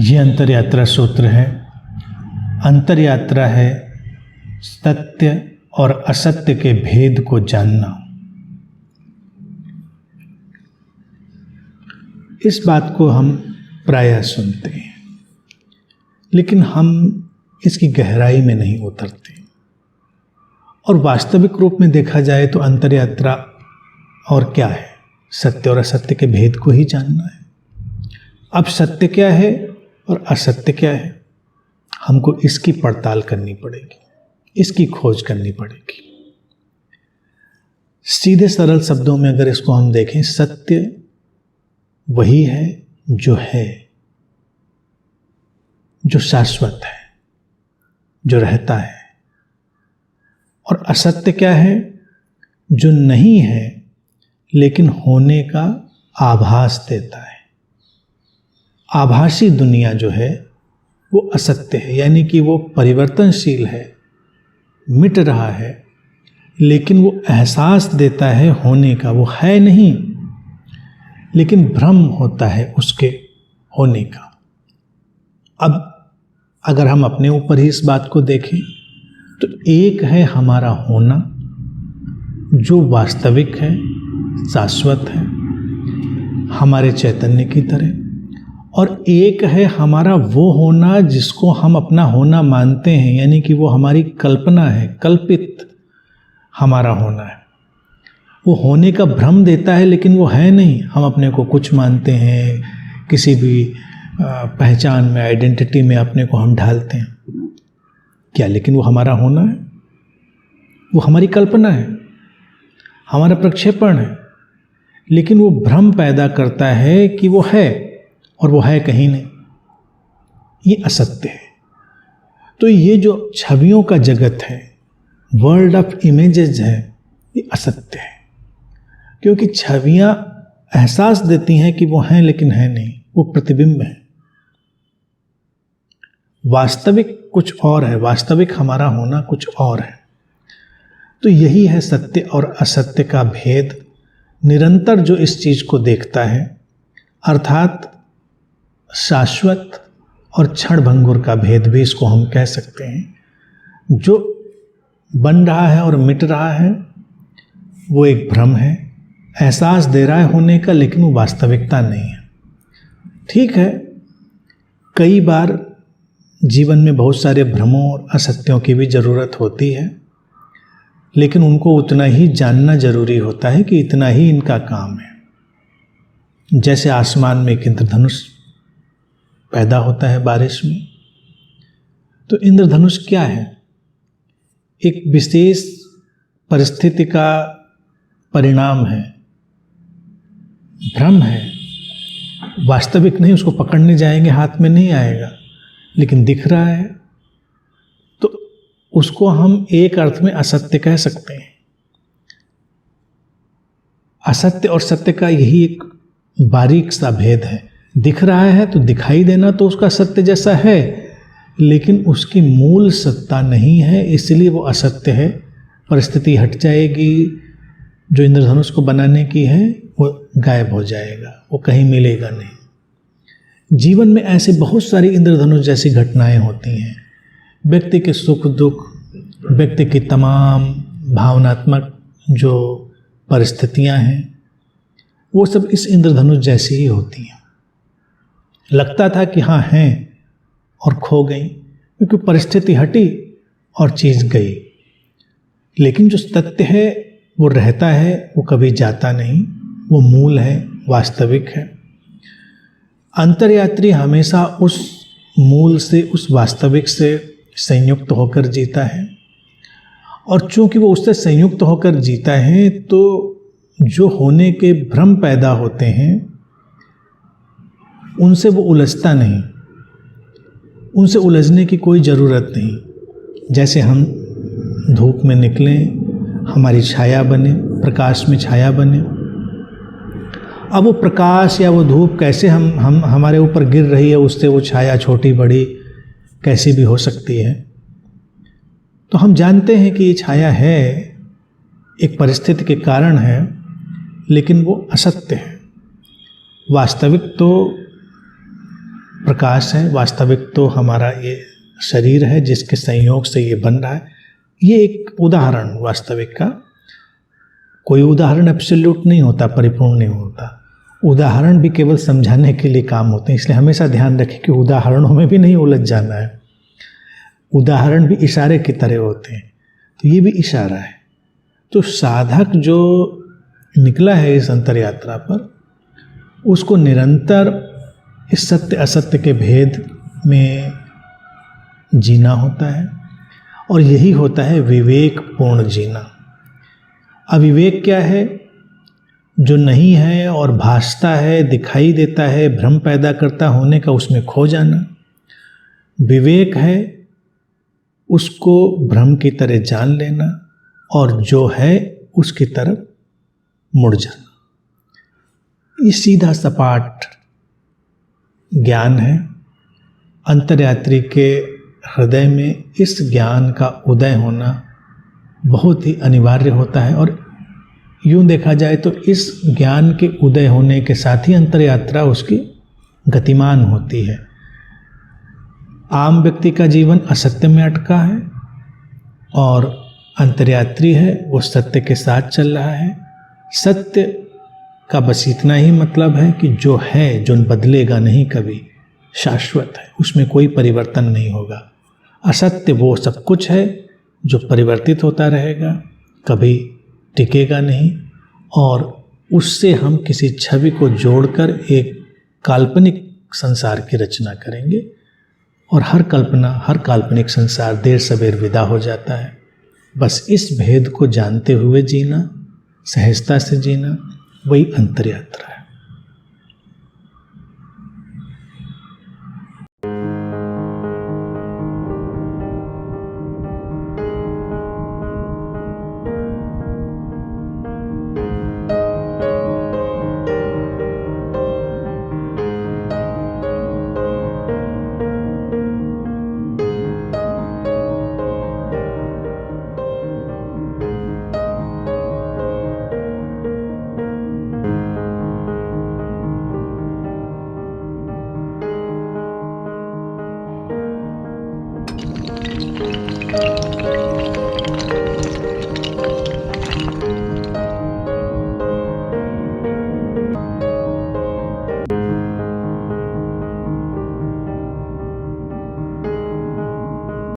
ये अंतर यात्रा सूत्र है। अंतर यात्रा है सत्य और असत्य के भेद को जानना। इस बात को हम प्रायः सुनते हैं, लेकिन हम इसकी गहराई में नहीं उतरते। और वास्तविक रूप में देखा जाए तो अंतर यात्रा और क्या है? सत्य और असत्य के भेद को ही जानना है। अब सत्य क्या है और असत्य क्या है, हमको इसकी पड़ताल करनी पड़ेगी, इसकी खोज करनी पड़ेगी। सीधे सरल शब्दों में अगर इसको हम देखें, सत्य वही है, जो शाश्वत है, जो रहता है। और असत्य क्या है? जो नहीं है लेकिन होने का आभास देता है। आभासी दुनिया जो है वो असत्य है, यानी कि वो परिवर्तनशील है, मिट रहा है, लेकिन वो एहसास देता है होने का। वो है नहीं, लेकिन भ्रम होता है उसके होने का। अब अगर हम अपने ऊपर ही इस बात को देखें तो एक है हमारा होना जो वास्तविक है, शाश्वत है, हमारे चैतन्य की तरह, और एक है हमारा वो होना जिसको हम अपना होना मानते हैं, यानी कि वो हमारी कल्पना है, कल्पित हमारा होना है। वो होने का भ्रम देता है लेकिन वो है नहीं। हम अपने को कुछ मानते हैं, किसी भी पहचान में, आइडेंटिटी में अपने को हम ढालते हैं क्या, लेकिन वो हमारा होना है, वो हमारी कल्पना है, हमारा प्रक्षेपण है। लेकिन वो भ्रम पैदा करता है कि वो है, और वो है कहीं नहीं। ये असत्य है। तो ये जो छवियों का जगत है, वर्ल्ड ऑफ इमेजेस है, ये असत्य है। क्योंकि छवियां एहसास देती हैं कि वो हैं लेकिन है नहीं, वो प्रतिबिंब है। वास्तविक कुछ और है, वास्तविक हमारा होना कुछ और है। तो यही है सत्य और असत्य का भेद। निरंतर जो इस चीज को देखता है, अर्थात शाश्वत और क्षणभंगुर का भेद भी इसको हम कह सकते हैं। जो बन रहा है और मिट रहा है वो एक भ्रम है, एहसास दे रहा है होने का, लेकिन वो वास्तविकता नहीं है। ठीक है, कई बार जीवन में बहुत सारे भ्रमों और असत्यों की भी ज़रूरत होती है, लेकिन उनको उतना ही जानना जरूरी होता है कि इतना ही इनका काम है। जैसे आसमान में एक इंद्रधनुष पैदा होता है बारिश में, तो इंद्रधनुष क्या है? एक विशेष परिस्थिति का परिणाम है, भ्रम है, वास्तविक नहीं। उसको पकड़ने जाएंगे हाथ में नहीं आएगा, लेकिन दिख रहा है, तो उसको हम एक अर्थ में असत्य कह सकते हैं। असत्य और सत्य का यही एक बारीक सा भेद है। दिख रहा है तो दिखाई देना तो उसका सत्य जैसा है, लेकिन उसकी मूल सत्ता नहीं है, इसलिए वो असत्य है। परिस्थिति हट जाएगी, जो इंद्रधनुष को बनाने की है वो गायब हो जाएगा, वो कहीं मिलेगा नहीं। जीवन में ऐसे बहुत सारी इंद्रधनुष जैसी घटनाएं होती हैं। व्यक्ति के सुख दुख, व्यक्ति की तमाम भावनात्मक जो परिस्थितियां हैं, वो सब इस इंद्रधनुष जैसी ही होती हैं। लगता था कि हाँ हैं, और खो गई, क्योंकि परिस्थिति हटी और चीज़ गई। लेकिन जो सत्य है वो रहता है, वो कभी जाता नहीं, वो मूल है, वास्तविक है। अंतर्यात्री हमेशा उस मूल से, उस वास्तविक से संयुक्त होकर जीता है, और चूंकि वो उससे संयुक्त होकर जीता है तो जो होने के भ्रम पैदा होते हैं उनसे वो उलझता नहीं, उनसे उलझने की कोई ज़रूरत नहीं। जैसे हम धूप में निकलें, हमारी छाया बने, प्रकाश में छाया बने। अब वो प्रकाश या वो धूप कैसे हम हमारे ऊपर गिर रही है, उससे वो छाया छोटी बड़ी कैसी भी हो सकती है। तो हम जानते हैं कि ये छाया है, एक परिस्थिति के कारण है, लेकिन वो असत्य है। वास्तविक तो प्रकाश है, वास्तविक तो हमारा ये शरीर है जिसके संयोग से ये बन रहा है। ये एक उदाहरण वास्तविक का, कोई उदाहरण एब्सोल्यूट नहीं होता, परिपूर्ण नहीं होता। उदाहरण भी केवल समझाने के लिए काम होते हैं, इसलिए हमेशा ध्यान रखें कि उदाहरणों में भी नहीं उलझ जाना है। उदाहरण भी इशारे की तरह होते हैं, तो ये भी इशारा है। तो साधक जो निकला है इस अंतर यात्रा पर, उसको निरंतर इस सत्य असत्य के भेद में जीना होता है, और यही होता है विवेकपूर्ण जीना। अविवेक क्या है? जो नहीं है और भासता है, दिखाई देता है, भ्रम पैदा करता होने का, उसमें खो जाना। विवेक है उसको भ्रम की तरह जान लेना और जो है उसकी तरफ मुड़ जाना। ये सीधा सपाट ज्ञान है। अंतर्यात्री के हृदय में इस ज्ञान का उदय होना बहुत ही अनिवार्य होता है, और यूं देखा जाए तो इस ज्ञान के उदय होने के साथ ही अंतर्यात्रा उसकी गतिमान होती है। आम व्यक्ति का जीवन असत्य में अटका है और अंतर्यात्री है वो सत्य के साथ चल रहा है। सत्य का बस इतना ही मतलब है कि जो है, जो बदलेगा नहीं, कभी शाश्वत है, उसमें कोई परिवर्तन नहीं होगा। असत्य वो सब कुछ है जो परिवर्तित होता रहेगा, कभी टिकेगा नहीं, और उससे हम किसी छवि को जोड़कर एक काल्पनिक संसार की रचना करेंगे, और हर कल्पना, हर काल्पनिक संसार देर सवेर विदा हो जाता है। बस इस भेद को जानते हुए जीना, सहजता से जीना, वही अंतर्यात्रा है।